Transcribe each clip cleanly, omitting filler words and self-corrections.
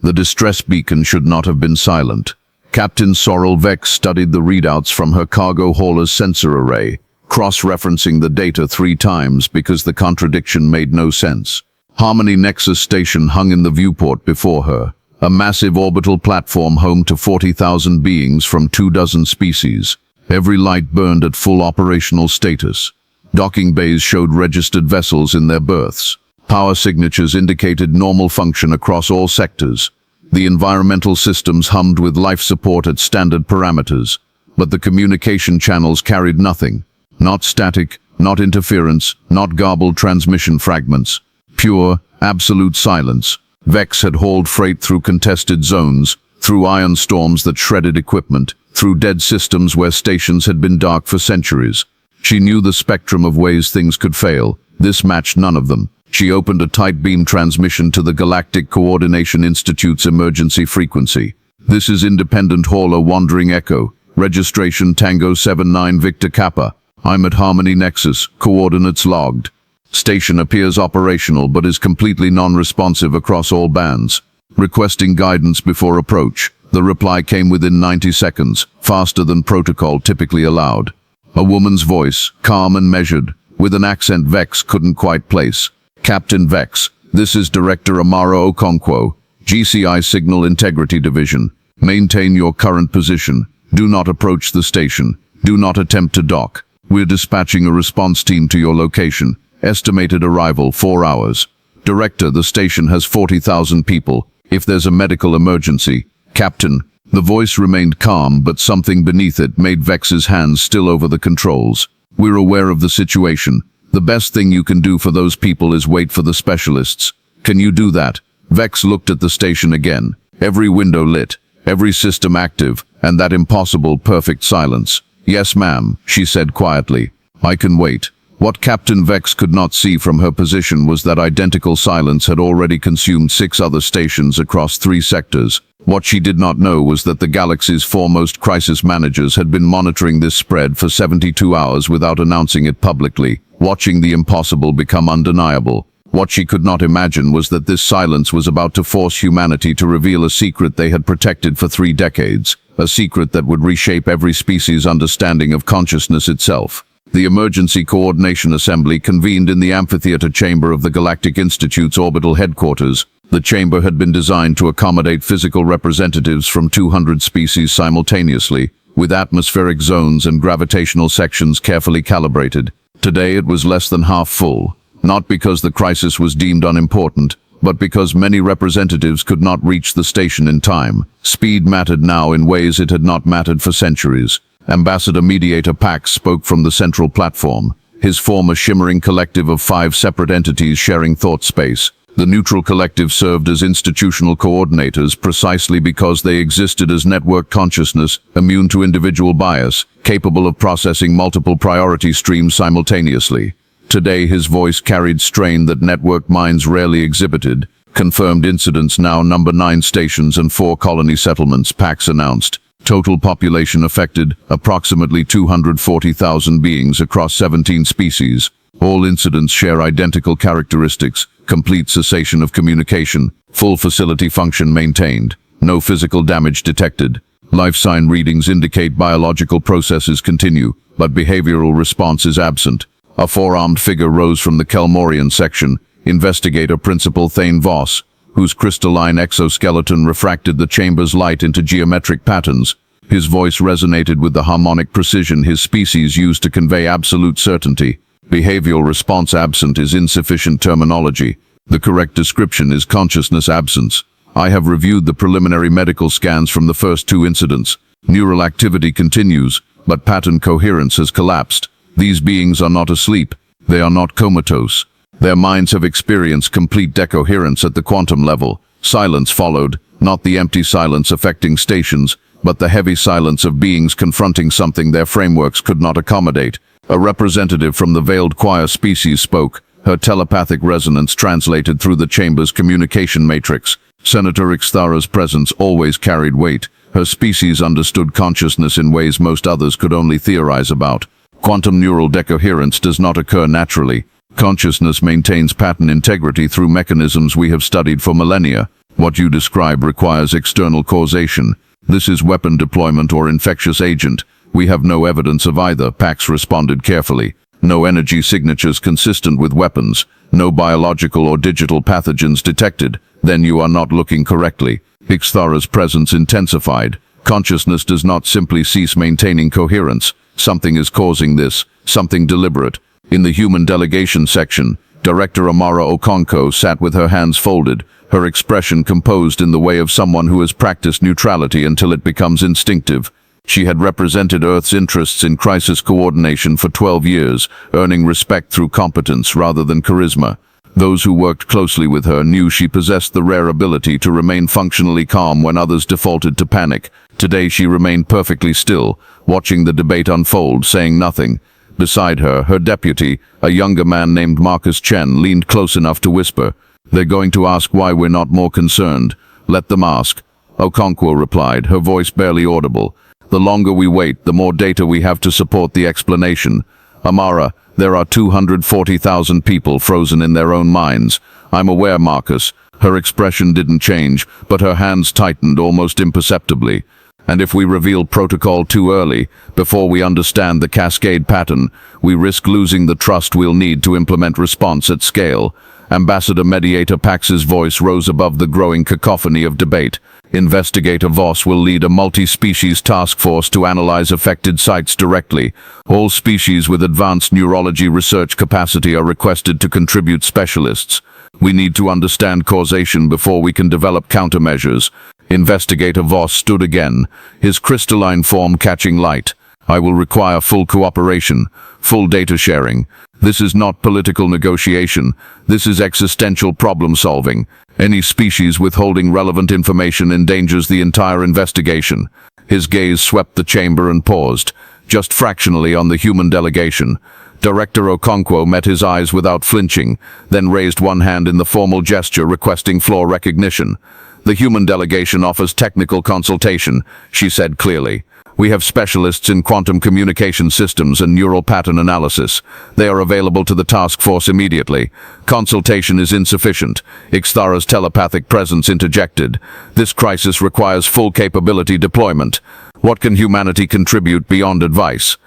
The distress beacon should not have been silent. Captain Sorrel Vex studied the readouts from her cargo hauler's sensor array, cross-referencing the data 3 times because the contradiction made no sense. Harmony Nexus Station hung in the viewport before her, a massive orbital platform home to 40,000 beings from 24 species. Every light burned at full operational status. Docking bays showed registered vessels in their berths. Power signatures indicated normal function across all sectors. The environmental systems hummed with life support at standard parameters, but the communication channels carried nothing. Not static, not interference, not garbled transmission fragments. Pure, absolute silence. Vex had hauled freight through contested zones, through ion storms that shredded equipment, through dead systems where stations had been dark for centuries. She knew the spectrum of ways things could fail. This matched none of them. She opened a tight beam transmission to the Galactic Coordination Institute's emergency frequency. This is Independent Hauler Wandering Echo. Registration Tango 79 Victor Kappa. I'm at Harmony Nexus. Coordinates logged. Station appears operational but is completely non-responsive across all bands. Requesting guidance before approach. The reply came within 90 seconds, faster than protocol typically allowed. A woman's voice, calm and measured, with an accent Vex couldn't quite place. Captain Vex, this is Director Amara Okonkwo, GCI Signal Integrity Division. Maintain your current position. Do not approach the station. Do not attempt to dock. We're dispatching a response team to your location. Estimated arrival 4 hours. Director, the station has 40,000 people. If there's a medical emergency. Captain. The voice remained calm, but something beneath it made Vex's hands still over the controls. We're aware of the situation. The best thing you can do for those people is wait for the specialists. Can you do that? Vex looked at the station again. Every window lit, every system active, and that impossible perfect silence. Yes, ma'am, she said quietly. I can wait. What Captain Vex could not see from her position was that identical silence had already consumed 6 other stations across 3 sectors. What she did not know was that the galaxy's foremost crisis managers had been monitoring this spread for 72 hours without announcing it publicly, watching the impossible become undeniable. What she could not imagine was that this silence was about to force humanity to reveal a secret they had protected for 3 decades, a secret that would reshape every species' understanding of consciousness itself. The Emergency Coordination Assembly convened in the amphitheater chamber of the Galactic Institute's orbital headquarters. The chamber had been designed to accommodate physical representatives from 200 species simultaneously, with atmospheric zones and gravitational sections carefully calibrated. Today it was less than half full, not because the crisis was deemed unimportant, but because many representatives could not reach the station in time. Speed mattered now in ways it had not mattered for centuries. Ambassador Mediator Pax spoke from the central platform, his form a shimmering collective of 5 separate entities sharing thought space. The neutral collective served as institutional coordinators precisely because they existed as network consciousness, immune to individual bias, capable of processing multiple priority streams simultaneously. Today his voice carried strain that network minds rarely exhibited. Confirmed incidents now number 9 stations and 4 colony settlements, Pax announced. Total population affected, approximately 240,000 beings across 17 species. All incidents share identical characteristics: complete cessation of communication, full facility function maintained, no physical damage detected. Life sign readings indicate biological processes continue, but behavioral response is absent. A 4-armed figure rose from the Kelmorian section, Investigator Principal Thane Voss, whose crystalline exoskeleton refracted the chamber's light into geometric patterns. His voice resonated with the harmonic precision his species used to convey absolute certainty. Behavioral response absent is insufficient terminology. The correct description is consciousness absence. I have reviewed the preliminary medical scans from the first 2 incidents. Neural activity continues, but pattern coherence has collapsed. These beings are not asleep. They are not comatose. Their minds have experienced complete decoherence at the quantum level. Silence followed, not the empty silence affecting stations, but the heavy silence of beings confronting something their frameworks could not accommodate. A representative from the veiled choir species spoke, her telepathic resonance translated through the chamber's communication matrix. Senator Ixthara's presence always carried weight. Her species understood consciousness in ways most others could only theorize about. Quantum neural decoherence does not occur naturally. Consciousness maintains pattern integrity through mechanisms we have studied for millennia. What you describe requires external causation. This is weapon deployment or infectious agent. We have no evidence of either, Pax responded carefully. No energy signatures consistent with weapons. No biological or digital pathogens detected. Then you are not looking correctly. Ixthara's presence intensified. Consciousness does not simply cease maintaining coherence. Something is causing this, something deliberate. In the human delegation section, Director Amara Okonkwo sat with her hands folded, her expression composed in the way of someone who has practiced neutrality until it becomes instinctive. She had represented Earth's interests in crisis coordination for 12 years, earning respect through competence rather than charisma. Those who worked closely with her knew she possessed the rare ability to remain functionally calm when others defaulted to panic. Today she remained perfectly still, watching the debate unfold, saying nothing. Beside her, her deputy, a younger man named Marcus Chen, leaned close enough to whisper, "They're going to ask why we're not more concerned. Let them ask." Okonkwo replied, her voice barely audible. "The longer we wait, the more data we have to support the explanation. Amara, there are 240,000 people frozen in their own minds. I'm aware, Marcus." Her expression didn't change, but her hands tightened almost imperceptibly. "And if we reveal protocol too early, before we understand the cascade pattern, we risk losing the trust we'll need to implement response at scale." Ambassador Mediator Pax's voice rose above the growing cacophony of debate. "Investigator Voss will lead a multi-species task force to analyze affected sites directly. All species with advanced neurology research capacity are requested to contribute specialists. We need to understand causation before we can develop countermeasures." Investigator Voss stood again, his crystalline form catching light. "I will require full cooperation, full data sharing. This is not political negotiation. This is existential problem solving. Any species withholding relevant information endangers the entire investigation." His gaze swept the chamber and paused, just fractionally on the human delegation. Director Okonkwo met his eyes without flinching, then raised one hand in the formal gesture requesting floor recognition. "The human delegation offers technical consultation," she said clearly. "We have specialists in quantum communication systems and neural pattern analysis. They are available to the task force immediately. Consultation is insufficient. Ixthara's telepathic presence interjected. This crisis requires full capability deployment. What can humanity contribute beyond advice?"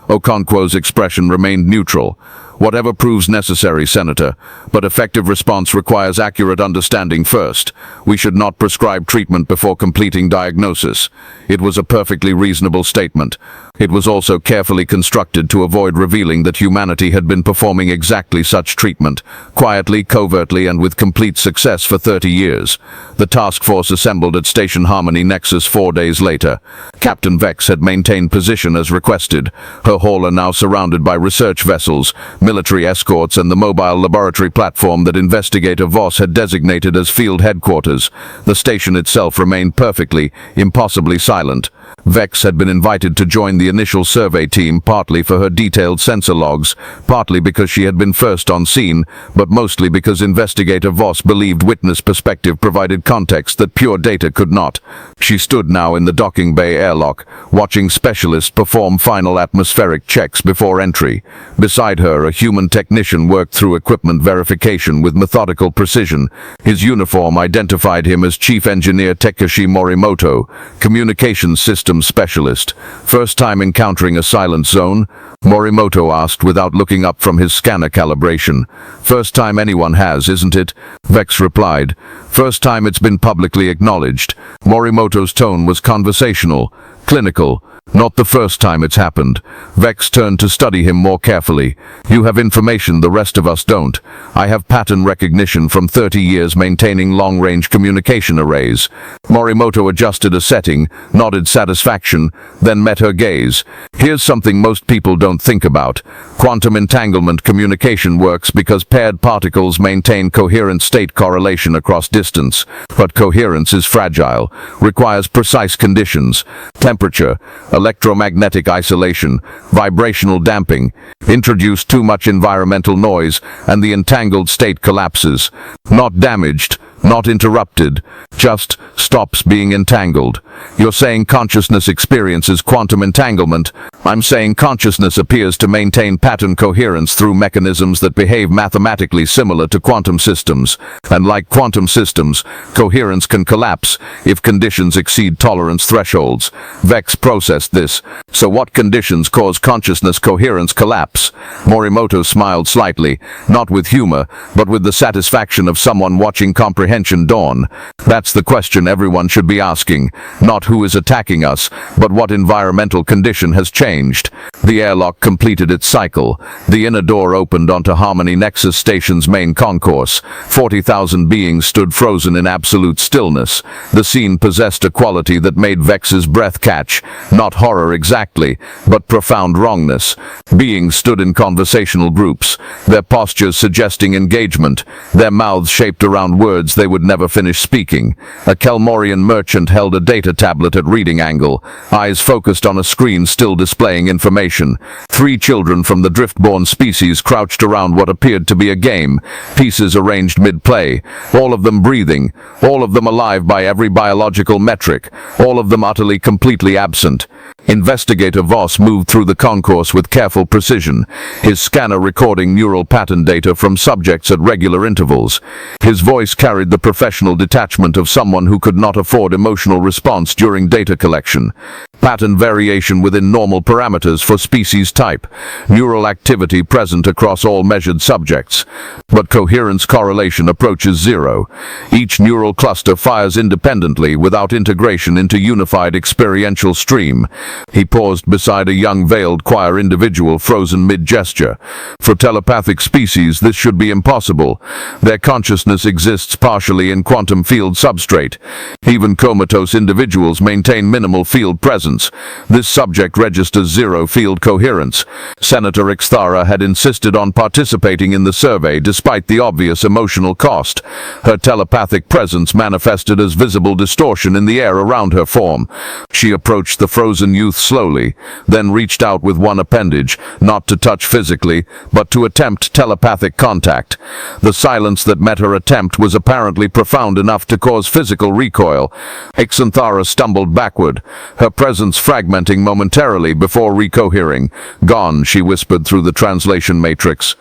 Okonkwo's expression remained neutral. "Whatever proves necessary, Senator, but effective response requires accurate understanding first. We should not prescribe treatment before completing diagnosis." It was a perfectly reasonable statement. It was also carefully constructed to avoid revealing that humanity had been performing exactly such treatment, quietly, covertly, and with complete success for 30 years. The task force assembled at Station Harmony Nexus 4 days later. Captain Vex had maintained position as requested, her hauler now surrounded by research vessels, military escorts, and the mobile laboratory platform that Investigator Voss had designated as field headquarters. The station itself remained perfectly, impossibly silent. Vex had been invited to join the initial survey team partly for her detailed sensor logs, partly because she had been first on scene, but mostly because Investigator Voss believed witness perspective provided context that pure data could not. She stood now in the docking bay airlock, watching specialists perform final atmospheric checks before entry. Beside her, a human technician worked through equipment verification with methodical precision. His uniform identified him as Chief Engineer Takeshi Morimoto, Communications Systems Specialist. "First time encountering a silent zone?" Morimoto asked without looking up from his scanner calibration. "First time anyone has, isn't it?" Vex replied. "First time it's been publicly acknowledged." Morimoto's tone was conversational, clinical. "Not the first time it's happened." Vex turned to study him more carefully. "You have information the rest of us don't. I have pattern recognition from 30 years maintaining long-range communication arrays." Morimoto adjusted a setting, nodded satisfaction, then met her gaze. "Here's something most people don't think about. Quantum entanglement communication works because paired particles maintain coherent state correlation across distance. But coherence is fragile, requires precise conditions. Temperature, electromagnetic isolation, vibrational damping. Introduce too much environmental noise, and the entangled state collapses. Not damaged, not interrupted, just stops being entangled. You're saying consciousness experiences quantum entanglement. I'm saying consciousness appears to maintain pattern coherence through mechanisms that behave mathematically similar to quantum systems. And like quantum systems, coherence can collapse if conditions exceed tolerance thresholds. Vex processed this. So what conditions cause consciousness coherence collapse? Morimoto smiled slightly, not with humor, but with the satisfaction of someone watching comprehension dawn. That's the question everyone should be asking. Not who is attacking us, but what environmental condition has changed. The airlock completed its cycle. The inner door opened onto Harmony Nexus Station's main concourse. 40,000 beings stood frozen in absolute stillness. The scene possessed a quality that made Vex's breath catch. Not horror exactly, but profound wrongness. Beings stood in conversational groups, their postures suggesting engagement, their mouths shaped around words they would never finish speaking. A Kelmorian merchant held a data tablet at reading angle, eyes focused on a screen still displaying information. 3 children from the driftborn species crouched around what appeared to be a game, pieces arranged mid-play, all of them breathing, all of them alive by every biological metric, all of them utterly completely absent. Investigator Voss moved through the concourse with careful precision, his scanner recording neural pattern data from subjects at regular intervals. His voice carried the professional detachment of someone who could not afford emotional response during data collection. Pattern variation within normal parameters for species type. Neural activity present across all measured subjects. But coherence correlation approaches zero. Each neural cluster fires independently without integration into unified experiential stream. He paused beside a young veiled choir individual frozen mid-gesture. For telepathic species, this should be impossible. Their consciousness exists partially in quantum field substrate. Even comatose individuals maintain minimal field presence. This subject registers zero field coherence. Senator Ixthara had insisted on participating in the survey despite the obvious emotional cost. Her telepathic presence manifested as visible distortion in the air around her form. She approached the frozen youth slowly, then reached out with one appendage, not to touch physically, but to attempt telepathic contact. The silence that met her attempt was apparently profound enough to cause physical recoil. Ixanthara stumbled backward, her presence fragmenting momentarily before recohering. "Gone," she whispered through the translation matrix.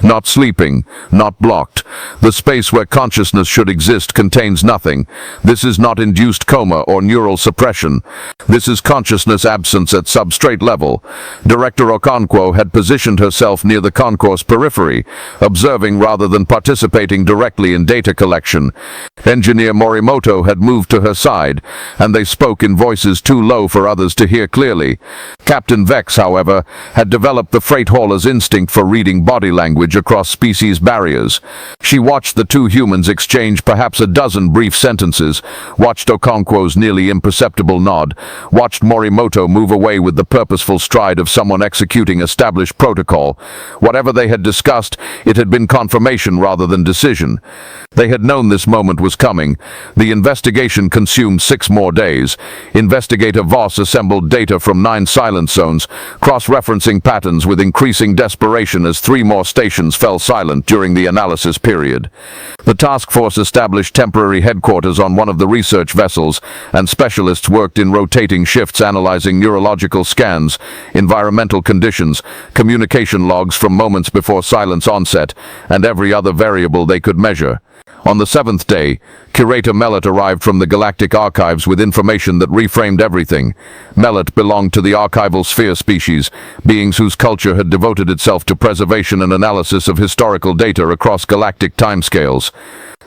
"Not sleeping, not blocked. The space where consciousness should exist contains nothing. This is not induced coma or neural suppression. This is consciousness absence at substrate level." Director Okonkwo had positioned herself near the concourse periphery, observing rather than participating directly in data collection. Engineer Morimoto had moved to her side, and they spoke in voices too low for others to hear clearly. Captain Vex, however, had developed the freight hauler's instinct for reading body language across species barriers. She watched the two humans exchange perhaps a dozen brief sentences, watched Okonkwo's nearly imperceptible nod, watched Morimoto move away with the purposeful stride of someone executing established protocol. Whatever they had discussed, it had been confirmation rather than decision. They had known this moment was coming. The investigation consumed 6 more days. Investigator Voss assembled data from 9 silent zones, cross-referencing patterns with increasing desperation as 3 more stations fell silent during the analysis period. The task force established temporary headquarters on one of the research vessels, and specialists worked in rotating shifts analyzing neurological scans, environmental conditions, communication logs from moments before silence onset, and every other variable they could measure. On the 7th day, Curator Mellet arrived from the Galactic Archives with information that reframed everything. Mellet belonged to the archival sphere species, beings whose culture had devoted itself to preservation and analysis of historical data across galactic timescales.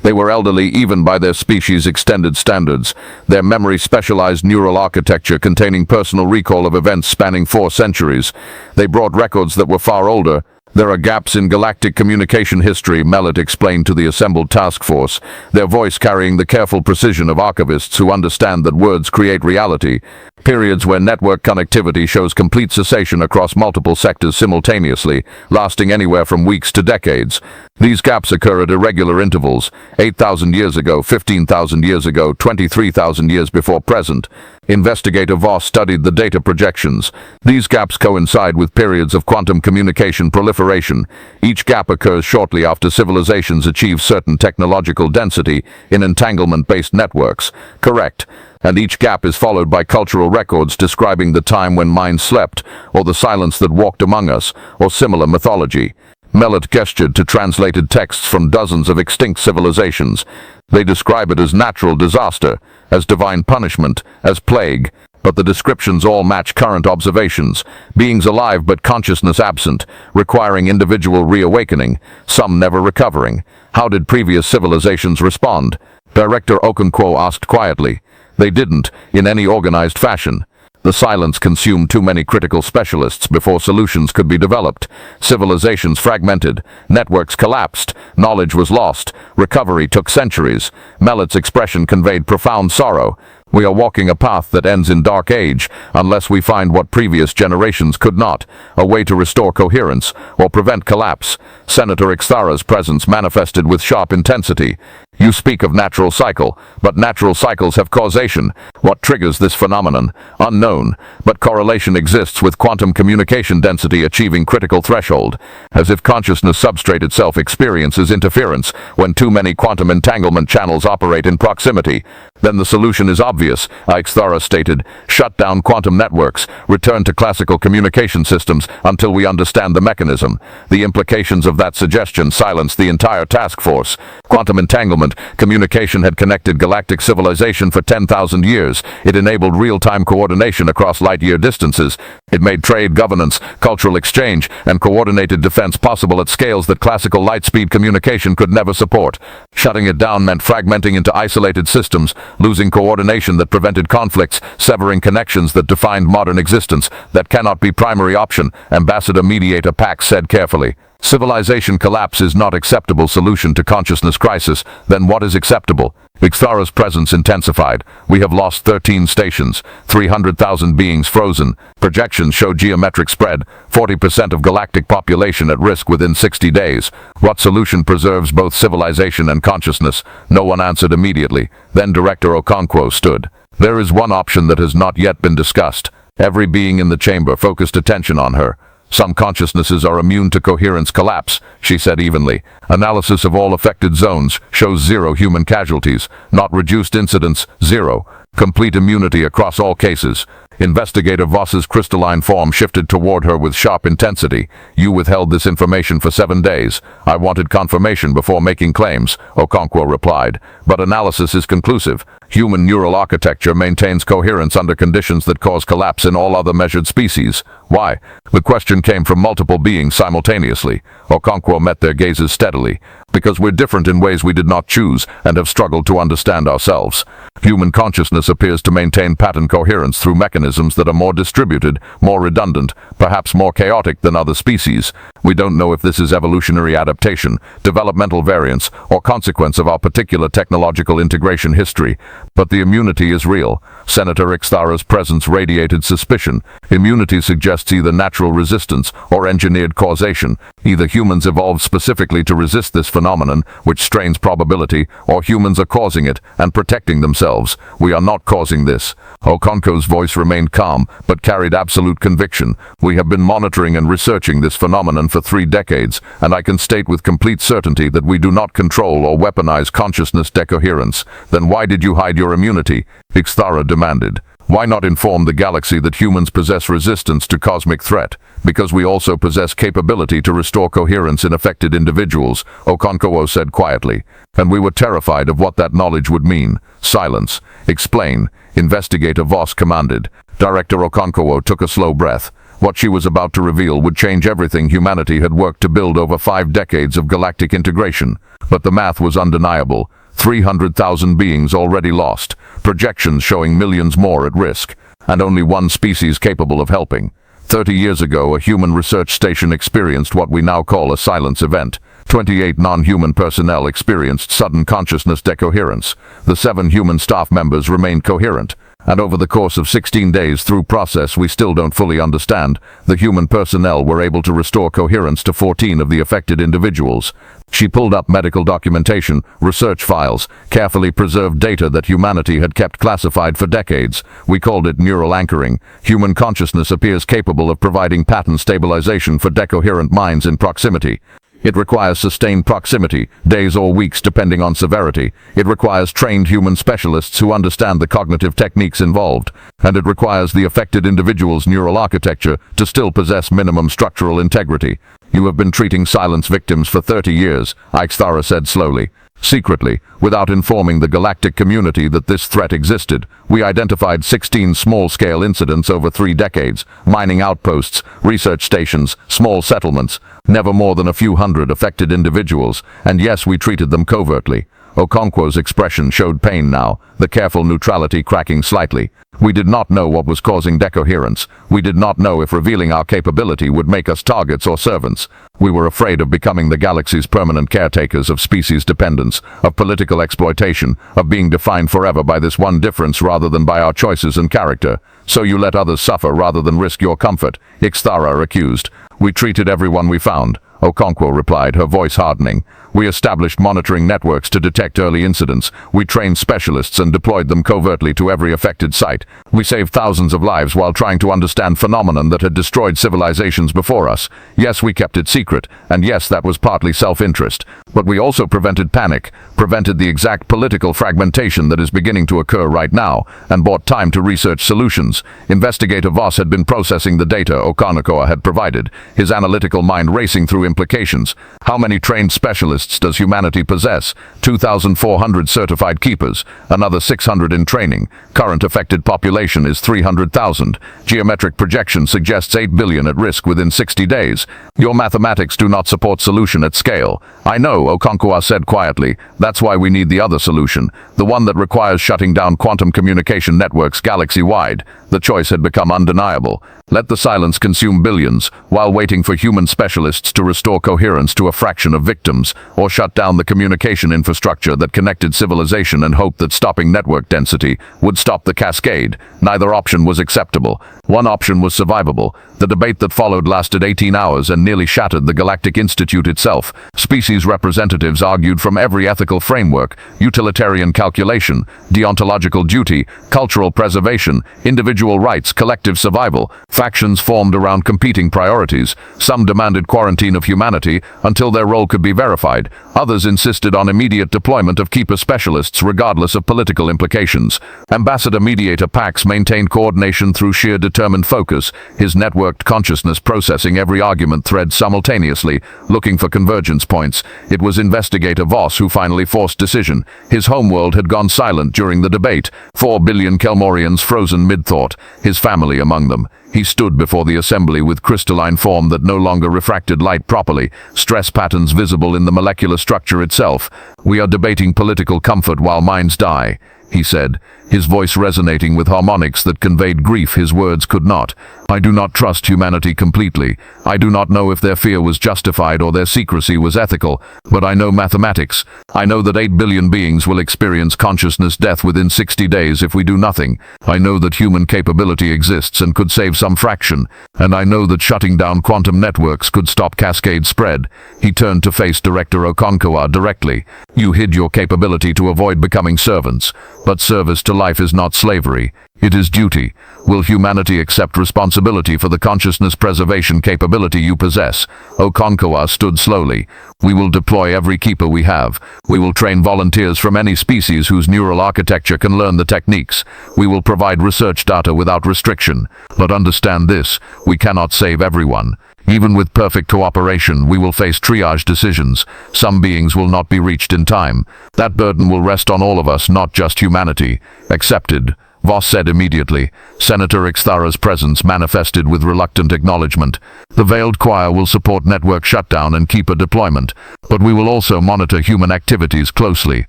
They were elderly even by their species' extended standards, their memory specialized neural architecture containing personal recall of events spanning 4 centuries. They brought records that were far older. "There are gaps in galactic communication history," Mellet explained to the assembled task force, their voice carrying the careful precision of archivists who understand that words create reality. Periods where network connectivity shows complete cessation across multiple sectors simultaneously, lasting anywhere from weeks to decades. These gaps occur at irregular intervals, 8,000 years ago, 15,000 years ago, 23,000 years before present. Investigator Voss studied the data projections. These gaps coincide with periods of quantum communication proliferation proliferation. Each gap occurs shortly after civilizations achieve certain technological density in entanglement-based networks. Correct. And each gap is followed by cultural records describing the time when minds slept, or the silence that walked among us, or similar mythology. Melot gestured to translated texts from dozens of extinct civilizations. They describe it as natural disaster, as divine punishment, as plague. But the descriptions all match current observations. Beings alive but consciousness absent, requiring individual reawakening, some never recovering. How did previous civilizations respond? Director Okonkwo asked quietly. They didn't, in any organized fashion. The silence consumed too many critical specialists before solutions could be developed. Civilizations fragmented, networks collapsed, knowledge was lost, recovery took centuries. Melot's expression conveyed profound sorrow. We are walking a path that ends in dark age, unless we find what previous generations could not, a way to restore coherence, or prevent collapse. Senator Ixthara's presence manifested with sharp intensity. You speak of natural cycle, but natural cycles have causation. What triggers this phenomenon? Unknown, but correlation exists with quantum communication density achieving critical threshold. As if consciousness substrate itself experiences interference when too many quantum entanglement channels operate in proximity. Then the solution is obvious, Ixthara stated. Shut down quantum networks, return to classical communication systems until we understand the mechanism. The implications of that suggestion silenced the entire task force. Quantum entanglement communication had connected galactic civilization for 10,000 years. It enabled real-time coordination across light-year distances. It made trade, governance, cultural exchange, and coordinated defense possible at scales that classical light-speed communication could never support. Shutting it down meant fragmenting into isolated systems, losing coordination that prevented conflicts, severing connections that defined modern existence. That cannot be primary option, Ambassador Mediator Pax said carefully. Civilization collapse is not acceptable solution to consciousness crisis. Then what is acceptable? Ixthara's presence intensified. We have lost 13 stations, 300,000 beings frozen. Projections show geometric spread, 40% of galactic population at risk within 60 days. What solution preserves both civilization and consciousness? No one answered immediately. Then Director Okonkwo stood. There is one option that has not yet been discussed. Every being in the chamber focused attention on her. Some consciousnesses are immune to coherence collapse, she said evenly. Analysis of all affected zones shows 0 human casualties, not reduced incidents, 0. Complete immunity across all cases. Investigator Voss's crystalline form shifted toward her with sharp intensity. You withheld this information for 7 days. I wanted confirmation before making claims, Okonkwo replied. But analysis is conclusive. Human neural architecture maintains coherence under conditions that cause collapse in all other measured species. Why? The question came from multiple beings simultaneously. Okonkwo met their gazes steadily. Because we're different in ways we did not choose and have struggled to understand ourselves. Human consciousness appears to maintain pattern coherence through mechanisms that are more distributed, more redundant, perhaps more chaotic than other species. We don't know if this is evolutionary adaptation, developmental variance, or consequence of our particular technological integration history. But the immunity is real. Senator Ixthara's presence radiated suspicion. Immunity suggests either natural resistance or engineered causation. Either humans evolved specifically to resist this phenomenon, which strains probability, or humans are causing it and protecting themselves. We are not causing this. Okonkwo's voice remained calm, but carried absolute conviction. We have been monitoring and researching this phenomenon for 3 decades, and I can state with complete certainty that we do not control or weaponize consciousness decoherence. Then why did you hide your immunity? Ixthara demanded. Why not inform the galaxy that humans possess resistance to cosmic threat? Because we also possess capability to restore coherence in affected individuals, Okonkwo said quietly. And we were terrified of what that knowledge would mean. Silence. Explain. Investigator Voss commanded. Director Okonkwo took a slow breath. What she was about to reveal would change everything humanity had worked to build over 5 decades of galactic integration. But the math was undeniable. 300,000 beings already lost, projections showing millions more at risk, and only one species capable of helping. 30 years ago, a human research station experienced what we now call a silence event. 28 non-human personnel experienced sudden consciousness decoherence. The 7 human staff members remained coherent. And over the course of 16 days through process we still don't fully understand, the human personnel were able to restore coherence to 14 of the affected individuals. She pulled up medical documentation, research files, carefully preserved data that humanity had kept classified for decades. We called it neural anchoring. Human consciousness appears capable of providing pattern stabilization for decoherent minds in proximity. It requires sustained proximity, days or weeks depending on severity. It requires trained human specialists who understand the cognitive techniques involved. And it requires the affected individual's neural architecture to still possess minimum structural integrity. You have been treating silence victims for 30 years, Ixthara said slowly. Secretly, without informing the galactic community that this threat existed, we identified 16 small-scale incidents over 3 decades, mining outposts, research stations, small settlements, never more than a few hundred affected individuals, and yes, we treated them covertly. Okonkwo's expression showed pain now, the careful neutrality cracking slightly. We did not know what was causing decoherence. We did not know if revealing our capability would make us targets or servants. We were afraid of becoming the galaxy's permanent caretakers of species dependence, of political exploitation, of being defined forever by this one difference rather than by our choices and character. So you let others suffer rather than risk your comfort, Ixthara accused. We treated everyone we found, Okonkwo replied, her voice hardening. We established monitoring networks to detect early incidents. We trained specialists and deployed them covertly to every affected site. We saved thousands of lives while trying to understand phenomenon that had destroyed civilizations before us. Yes, we kept it secret, and yes, that was partly self-interest. But we also prevented panic, prevented the exact political fragmentation that is beginning to occur right now, and bought time to research solutions. Investigator Voss had been processing the data Okonkwo had provided, his analytical mind racing through implications. How many trained specialists does humanity possess? 2,400 certified keepers, another 600 in training. Current affected population is 300,000. Geometric projection suggests 8 billion at risk within 60 days. Your mathematics do not support solution at scale. I know, Okonkwo said quietly. That's why we need the other solution, the one that requires shutting down quantum communication networks galaxy-wide. The choice had become undeniable. Let the silence consume billions, while waiting for human specialists to restore coherence to a fraction of victims, or shut down the communication infrastructure that connected civilization and hope that stopping network density would stop the cascade. Neither option was acceptable. One option was survivable. The debate that followed lasted 18 hours and nearly shattered the Galactic Institute itself. Species representatives argued from every ethical framework: utilitarian calculation, deontological duty, cultural preservation, individual rights, collective survival. Factions formed around competing priorities. Some demanded quarantine of humanity until their role could be verified. Others insisted on immediate deployment of keeper specialists regardless of political implications. Ambassador Mediator Pax maintained coordination through sheer determined focus, his networked consciousness processing every argument thread simultaneously, looking for convergence points. It was Investigator Voss who finally forced decision. His homeworld had gone silent during the debate, 4 billion Kelmorians frozen mid-thought, his family among them. He stood before the assembly with crystalline form that no longer refracted light properly, stress patterns visible in the molecular structure itself. We are debating political comfort while minds die, he said, his voice resonating with harmonics that conveyed grief his words could not. I do not trust humanity completely. I do not know if their fear was justified or their secrecy was ethical, but I know mathematics. I know that 8 billion beings will experience consciousness death within 60 days if we do nothing. I know that human capability exists and could save some fraction, and I know that shutting down quantum networks could stop cascade spread. He turned to face Director Okonkwo directly. You hid your capability to avoid becoming servants, but service to life is not slavery. It is duty. Will humanity accept responsibility for the consciousness preservation capability you possess? Okonkwo stood slowly. We will deploy every keeper we have. We will train volunteers from any species whose neural architecture can learn the techniques. We will provide research data without restriction. But understand this, we cannot save everyone. Even with perfect cooperation, we will face triage decisions. Some beings will not be reached in time. That burden will rest on all of us, not just humanity. Accepted, Voss said immediately. Senator Ixthara's presence manifested with reluctant acknowledgement. The veiled choir will support network shutdown and keeper deployment, but we will also monitor human activities closely.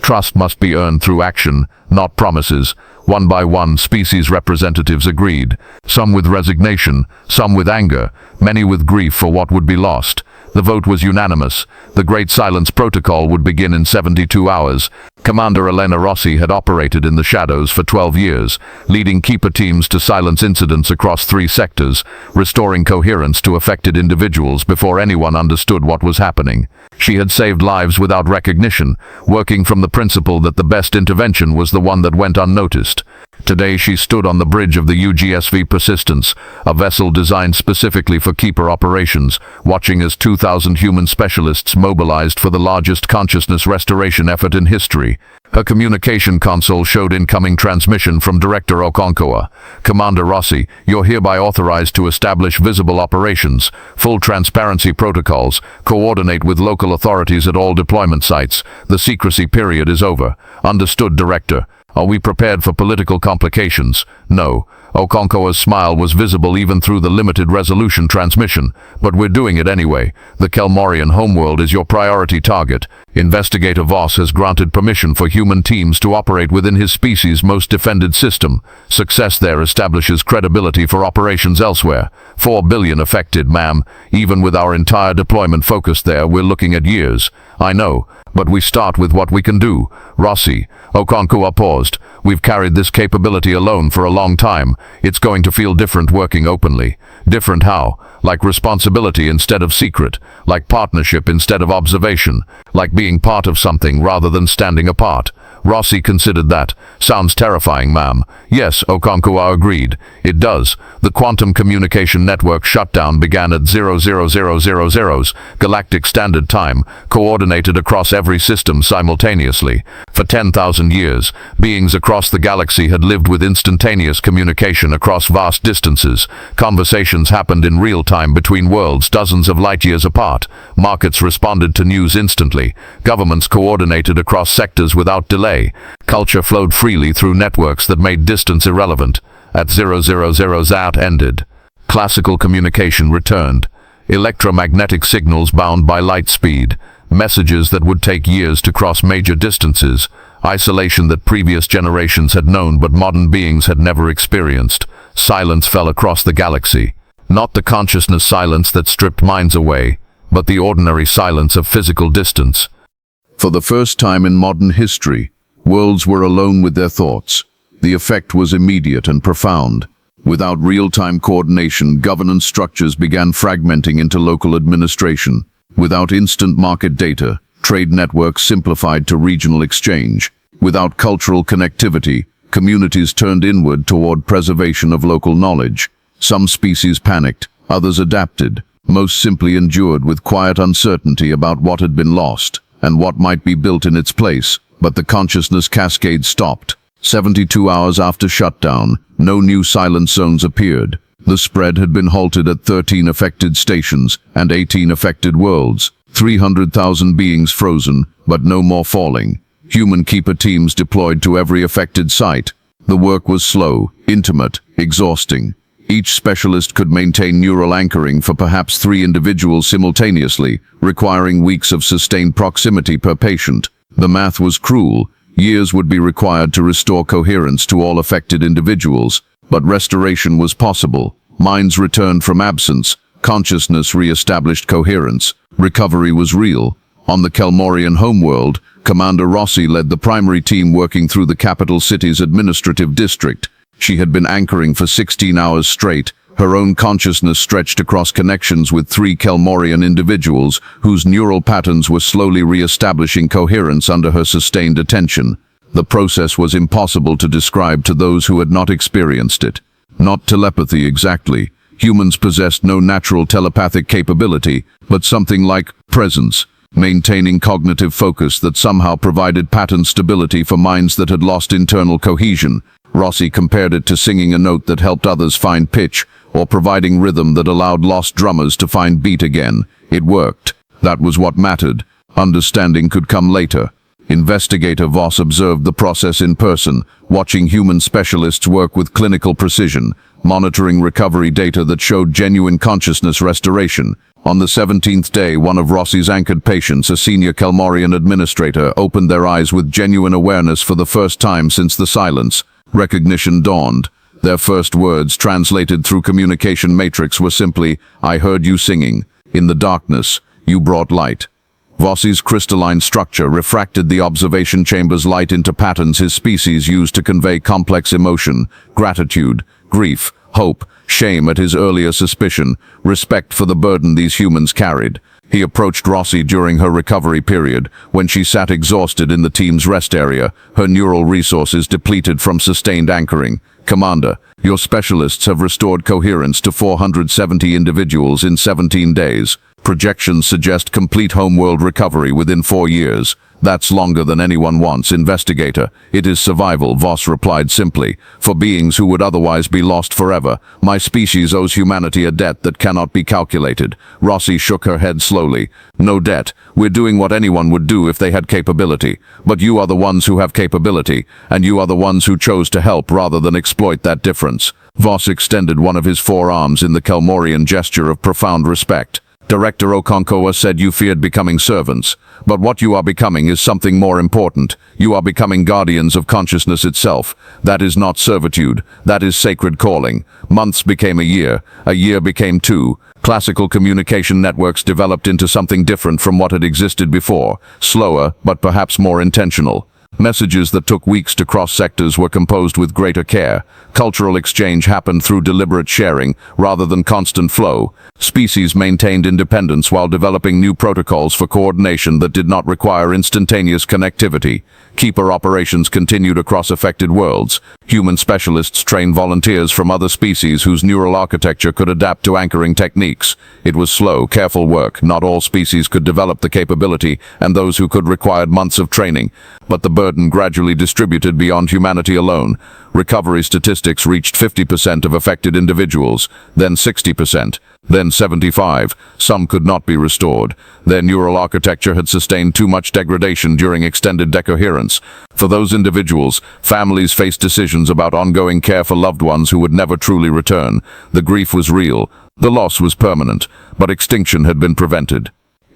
Trust must be earned through action, not promises. One by one, species representatives agreed, some with resignation, some with anger, many with grief for what would be lost. The vote was unanimous. The Great Silence Protocol would begin in 72 hours. Commander Elena Rossi had operated in the shadows for 12 years, leading keeper teams to silence incidents across 3 sectors, restoring coherence to affected individuals before anyone understood what was happening. She had saved lives without recognition, working from the principle that the best intervention was the one that went unnoticed. Today she stood on the bridge of the UGSV Persistence, a vessel designed specifically for keeper operations, watching as 2,000 human specialists mobilized for the largest consciousness restoration effort in history. Her communication console showed incoming transmission from Director Okonkwo. Commander Rossi, you're hereby authorized to establish visible operations, full transparency protocols, coordinate with local authorities at all deployment sites. The secrecy period is over. Understood, Director. Are we prepared for political complications? No. Okonkwo's smile was visible even through the limited resolution transmission, but we're doing it anyway. The Kelmorian homeworld is your priority target. Investigator Voss has granted permission for human teams to operate within his species' most defended system. Success there establishes credibility for operations elsewhere. 4 billion affected, ma'am. Even with our entire deployment focused there, we're looking at years. I know, but we start with what we can do. Rossi, Okonkwo paused. We've carried this capability alone for a long time. It's going to feel different working openly. Different how? Like responsibility instead of secret. Like partnership instead of observation. Like being part of something rather than standing apart. Rossi considered that. Sounds terrifying, ma'am. Yes, Okonkwo agreed. It does. The quantum communication network shutdown began at 00000's Galactic Standard Time, coordinated across every system simultaneously. For 10,000 years, beings across the galaxy had lived with instantaneous communication across vast distances. Conversations happened in real time between worlds dozens of light years apart. Markets responded to news instantly. Governments coordinated across sectors without delay. Culture flowed freely through networks that made distance irrelevant. At 000 ended. Classical communication returned. Electromagnetic signals bound by light speed. Messages that would take years to cross major distances. Isolation that previous generations had known but modern beings had never experienced. Silence fell across the galaxy. Not the consciousness silence that stripped minds away, but the ordinary silence of physical distance. For the first time in modern history, worlds were alone with their thoughts. The effect was immediate and profound. Without real-time coordination, governance structures began fragmenting into local administration. Without instant market data, trade networks simplified to regional exchange. Without cultural connectivity, communities turned inward toward preservation of local knowledge. Some species panicked, others adapted, most simply endured with quiet uncertainty about what had been lost and what might be built in its place. But the consciousness cascade stopped. 72 hours after shutdown, no new silent zones appeared. The spread had been halted at 13 affected stations and 18 affected worlds. 300,000 beings frozen, but no more falling. Human keeper teams deployed to every affected site. The work was slow, intimate, exhausting. Each specialist could maintain neural anchoring for perhaps 3 individuals simultaneously, requiring weeks of sustained proximity per patient. The math was cruel. Years would be required to restore coherence to all affected individuals, but restoration was possible. Minds returned from absence. Consciousness re-established coherence. Recovery was real. On the Kelmorian homeworld, Commander Rossi led the primary team working through the capital city's administrative district. She had been anchoring for 16 hours straight. Her own consciousness stretched across connections with 3 Kelmorian individuals whose neural patterns were slowly re-establishing coherence under her sustained attention. The process was impossible to describe to those who had not experienced it. Not telepathy exactly. Humans possessed no natural telepathic capability, but something like presence, maintaining cognitive focus that somehow provided pattern stability for minds that had lost internal cohesion. Rossi compared it to singing a note that helped others find pitch, or providing rhythm that allowed lost drummers to find beat again. It worked. That was what mattered. Understanding could come later. Investigator Voss observed the process in person, watching human specialists work with clinical precision, monitoring recovery data that showed genuine consciousness restoration. On the 17th day, one of Rossi's anchored patients, a senior Kelmorian administrator, opened their eyes with genuine awareness for the first time since the silence. Recognition dawned. Their first words, translated through communication matrix, were simply, "I heard you singing." In the darkness, You brought light. Vossi's crystalline structure refracted the observation chamber's light into patterns his species used to convey complex emotion, gratitude, grief, hope, shame at his earlier suspicion, respect for the burden these humans carried. He approached Rossi during her recovery period, when she sat exhausted in the team's rest area, her neural resources depleted from sustained anchoring. "Commander, your specialists have restored coherence to 470 individuals in 17 days. Projections suggest complete homeworld recovery within 4 years. That's longer than anyone wants, investigator. It is survival," Voss replied simply. "For beings who would otherwise be lost forever, my species owes humanity a debt that cannot be calculated." Rossi shook her head slowly. "No debt. We're doing what anyone would do if they had capability. But you are the ones who have capability, and you are the ones who chose to help rather than exploit that difference." Voss extended one of his forearms in the Kelmorian gesture of profound respect. "Director Okonkwo said you feared becoming servants, but what you are becoming is something more important. You are becoming guardians of consciousness itself. That is not servitude, that is sacred calling." Months became a year became 2. Classical communication networks developed into something different from what had existed before, slower, but perhaps more intentional. Messages that took weeks to cross sectors were composed with greater care. Cultural exchange happened through deliberate sharing, rather than constant flow. Species maintained independence while developing new protocols for coordination that did not require instantaneous connectivity. Keeper operations continued across affected worlds. Human specialists trained volunteers from other species whose neural architecture could adapt to anchoring techniques. It was slow, careful work. Not all species could develop the capability, and those who could required months of training. But the burden gradually distributed beyond humanity alone. Recovery statistics reached 50% of affected individuals, then 60%, then 75%. Some could not be restored. Their neural architecture had sustained too much degradation during extended decoherence. For those individuals, families faced decisions about ongoing care for loved ones who would never truly return. The grief was real, the loss was permanent, but extinction had been prevented.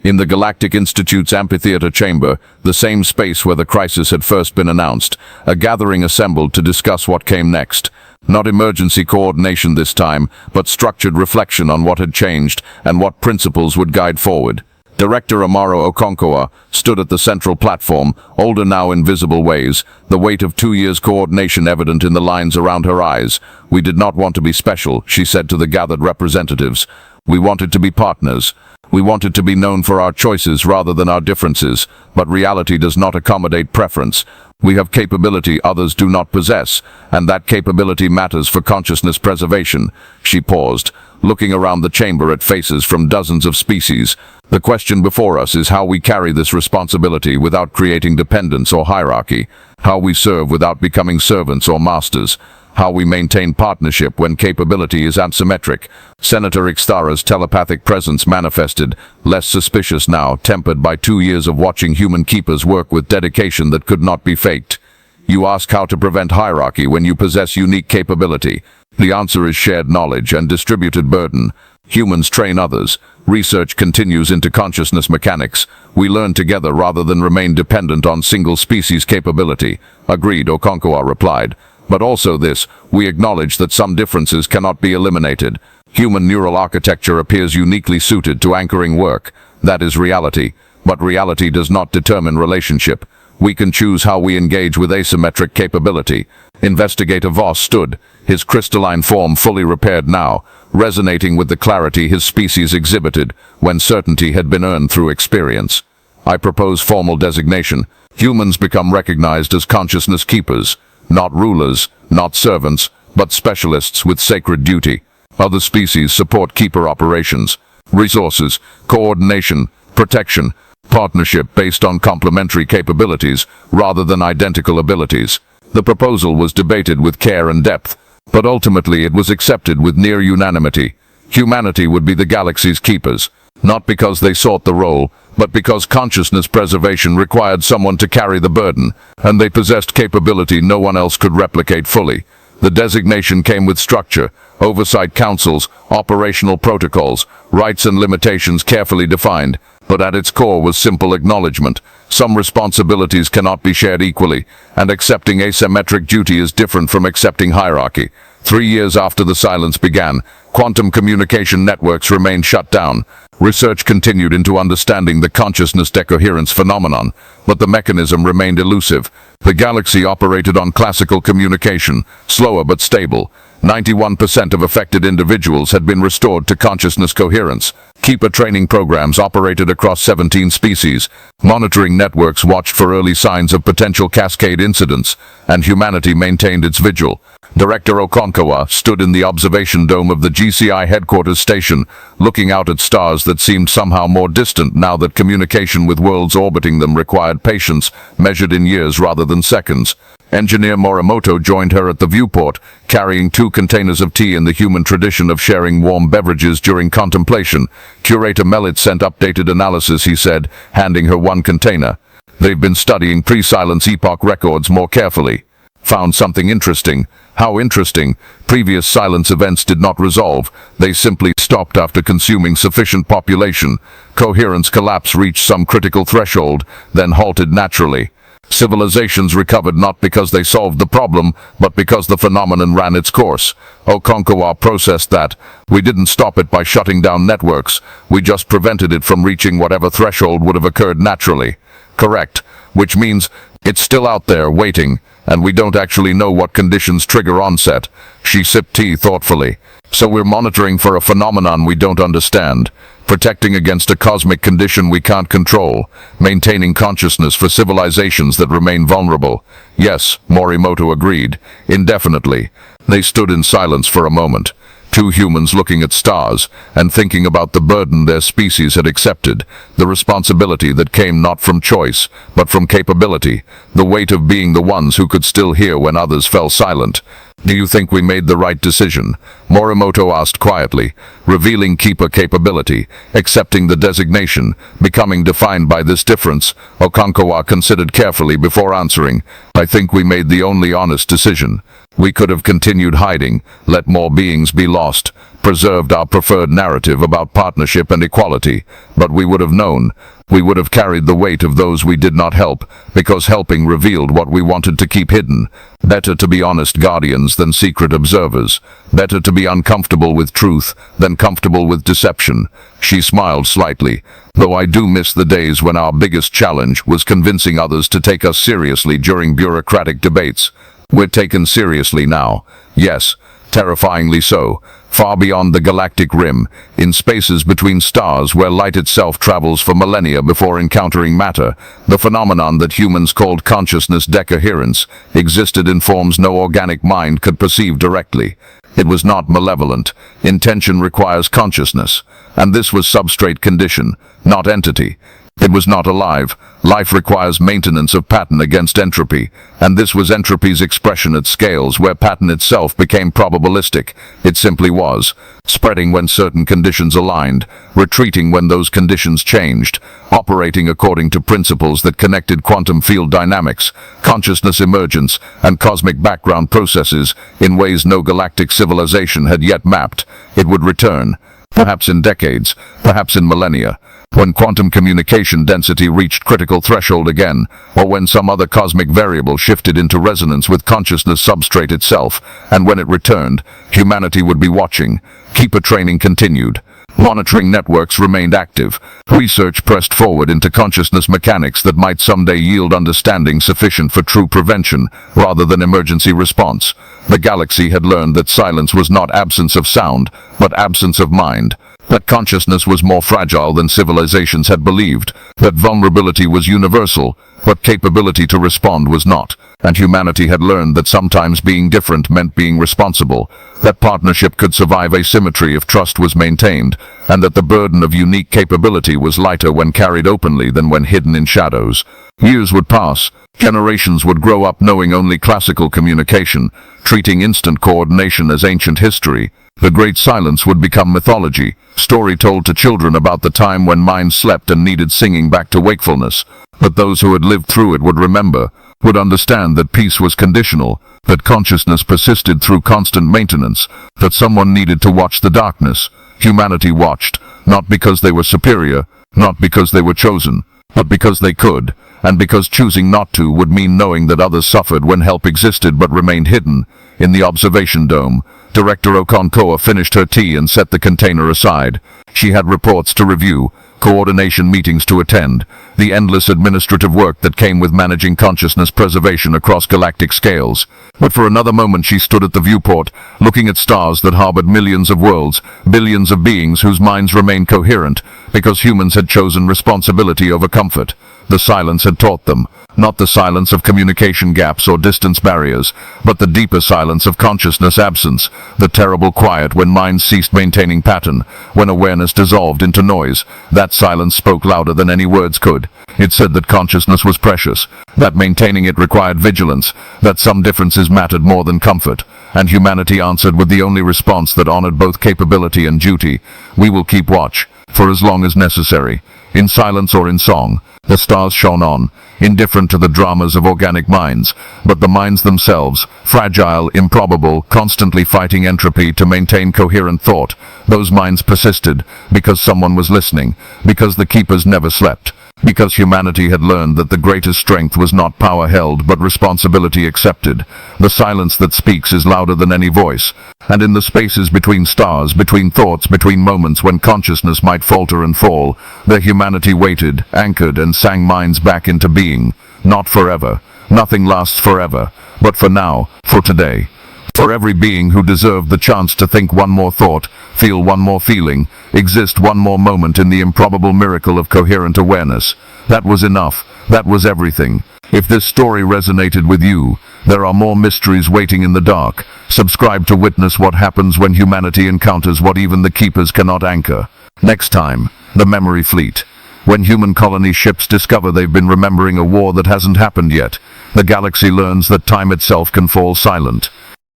In the Galactic Institute's amphitheater chamber, the same space where the crisis had first been announced, a gathering assembled to discuss what came next. Not emergency coordination this time, but structured reflection on what had changed and what principles would guide forward. Director Amaro Okonkwo stood at the central platform, older now in visible ways, the weight of 2 years' coordination evident in the lines around her eyes. "We did not want to be special," she said to the gathered representatives. "We wanted to be partners. We wanted to be known for our choices rather than our differences, but reality does not accommodate preference. We have capability others do not possess, and that capability matters for consciousness preservation." She paused, looking around the chamber at faces from dozens of species. "The question before us is how we carry this responsibility without creating dependence or hierarchy, how we serve without becoming servants or masters, how we maintain partnership when capability is asymmetric." Senator Ixthara's telepathic presence manifested, less suspicious now, tempered by 2 years of watching human keepers work with dedication that could not be faked. "You ask how to prevent hierarchy when you possess unique capability. The answer is shared knowledge and distributed burden. Humans train others. Research continues into consciousness mechanics. We learn together rather than remain dependent on single species capability." "Agreed," Okonkwo replied. "But also this, we acknowledge that some differences cannot be eliminated. Human neural architecture appears uniquely suited to anchoring work. That is reality. But reality does not determine relationship. We can choose how we engage with asymmetric capability." Investigator Voss stood, his crystalline form fully repaired now, resonating with the clarity his species exhibited when certainty had been earned through experience. "I propose formal designation. Humans become recognized as consciousness keepers. Not rulers, not servants, but specialists with sacred duty. Other species support keeper operations. Resources, coordination, protection, partnership based on complementary capabilities rather than identical abilities." The proposal was debated with care and depth, but ultimately it was accepted with near unanimity. Humanity would be the galaxy's keepers, not because they sought the role, but because consciousness preservation required someone to carry the burden, and they possessed capability no one else could replicate fully. The designation came with structure, oversight councils, operational protocols, rights and limitations carefully defined, but at its core was simple acknowledgement. Some responsibilities cannot be shared equally, and accepting asymmetric duty is different from accepting hierarchy. 3 years after the silence began, quantum communication networks remained shut down. Research continued into understanding the consciousness decoherence phenomenon, but the mechanism remained elusive. The galaxy operated on classical communication, slower but stable. 91% of affected individuals had been restored to consciousness coherence. Keeper training programs operated across 17 species. Monitoring networks watched for early signs of potential cascade incidents, and humanity maintained its vigil. Director Okonkwo stood in the observation dome of the GCI headquarters station, looking out at stars that seemed somehow more distant now that communication with worlds orbiting them required patience, measured in years rather than seconds. Engineer Morimoto joined her at the viewport, carrying 2 containers of tea in the human tradition of sharing warm beverages during contemplation. Curator Mellit sent updated analysis, he said, handing her 1 container. They've been studying pre-silence epoch records more carefully. Found something interesting. How interesting? Previous silence events did not resolve. They simply stopped after consuming sufficient population. Coherence collapse reached some critical threshold, then halted naturally. Civilizations recovered not because they solved the problem, but because the phenomenon ran its course. Okonkwo processed that. We didn't stop it by shutting down networks. We just prevented it from reaching whatever threshold would have occurred naturally. Correct. Which means it's still out there, waiting, and we don't actually know what conditions trigger onset. She sipped tea thoughtfully. So we're monitoring for a phenomenon we don't understand, protecting against a cosmic condition we can't control, maintaining consciousness for civilizations that remain vulnerable. Yes, Morimoto agreed, indefinitely. They stood in silence for a moment. 2 humans looking at stars, and thinking about the burden their species had accepted, the responsibility that came not from choice, but from capability, the weight of being the ones who could still hear when others fell silent. Do you think we made the right decision? Morimoto asked quietly, revealing keeper capability, accepting the designation, becoming defined by this difference. Okonkwo considered carefully before answering. I think we made the only honest decision. We could have continued hiding, let more beings be lost, preserved our preferred narrative about partnership and equality, but we would have known. We would have carried the weight of those we did not help, because helping revealed what we wanted to keep hidden. Better to be honest guardians than secret observers. Better to be uncomfortable with truth than comfortable with deception. She smiled slightly, though I do miss the days when our biggest challenge was convincing others to take us seriously during bureaucratic debates. We're taken seriously now. Yes, terrifyingly so. Far beyond the galactic rim, in spaces between stars where light itself travels for millennia before encountering matter, the phenomenon that humans called consciousness decoherence existed in forms no organic mind could perceive directly. It was not malevolent. Intention requires consciousness, and this was substrate condition, not entity. It was not alive. Life requires maintenance of pattern against entropy, and this was entropy's expression at scales where pattern itself became probabilistic. It simply was, spreading when certain conditions aligned, retreating when those conditions changed, operating according to principles that connected quantum field dynamics, consciousness emergence, and cosmic background processes in ways no galactic civilization had yet mapped. It would return, perhaps in decades, perhaps in millennia. When quantum communication density reached critical threshold again, or when some other cosmic variable shifted into resonance with consciousness substrate itself, and when it returned, humanity would be watching. Keeper training continued. Monitoring networks remained active. Research pressed forward into consciousness mechanics that might someday yield understanding sufficient for true prevention, rather than emergency response. The galaxy had learned that silence was not absence of sound, but absence of mind. That consciousness was more fragile than civilizations had believed, that vulnerability was universal, but capability to respond was not, and humanity had learned that sometimes being different meant being responsible, that partnership could survive asymmetry if trust was maintained, and that the burden of unique capability was lighter when carried openly than when hidden in shadows. Years would pass. Generations would grow up knowing only classical communication, treating instant coordination as ancient history. The Great Silence would become mythology, story told to children about the time when minds slept and needed singing back to wakefulness. But those who had lived through it would remember, would understand that peace was conditional, that consciousness persisted through constant maintenance, that someone needed to watch the darkness. Humanity watched, not because they were superior, not because they were chosen, but because they could, and because choosing not to would mean knowing that others suffered when help existed but remained hidden. In the observation dome, Director Okonkoa finished her tea and set the container aside. She had reports to review, coordination meetings to attend, the endless administrative work that came with managing consciousness preservation across galactic scales. But for another moment she stood at the viewport, looking at stars that harbored millions of worlds, billions of beings whose minds remained coherent, because humans had chosen responsibility over comfort. The silence had taught them, not the silence of communication gaps or distance barriers, but the deeper silence of consciousness absence, the terrible quiet when minds ceased maintaining pattern, when awareness dissolved into noise. That silence spoke louder than any words could. It said that consciousness was precious, that maintaining it required vigilance, that some differences mattered more than comfort, and humanity answered with the only response that honored both capability and duty. We will keep watch, for as long as necessary. In silence or in song, the stars shone on, indifferent to the dramas of organic minds, but the minds themselves, fragile, improbable, constantly fighting entropy to maintain coherent thought. Those minds persisted, because someone was listening, because the keepers never slept, because humanity had learned that the greatest strength was not power held but responsibility accepted. The silence that speaks is louder than any voice, and in the spaces between stars, between thoughts, between moments when consciousness might falter and fall, their humanity waited, anchored, and sang minds back into being. Not forever. Nothing lasts forever, but for now, for today. For every being who deserved the chance to think one more thought, feel one more feeling, exist one more moment in the improbable miracle of coherent awareness. That was enough. That was everything. If this story resonated with you, there are more mysteries waiting in the dark. Subscribe to witness what happens when humanity encounters what even the keepers cannot anchor. Next time, the Memory Fleet. When human colony ships discover they've been remembering a war that hasn't happened yet, the galaxy learns that time itself can fall silent.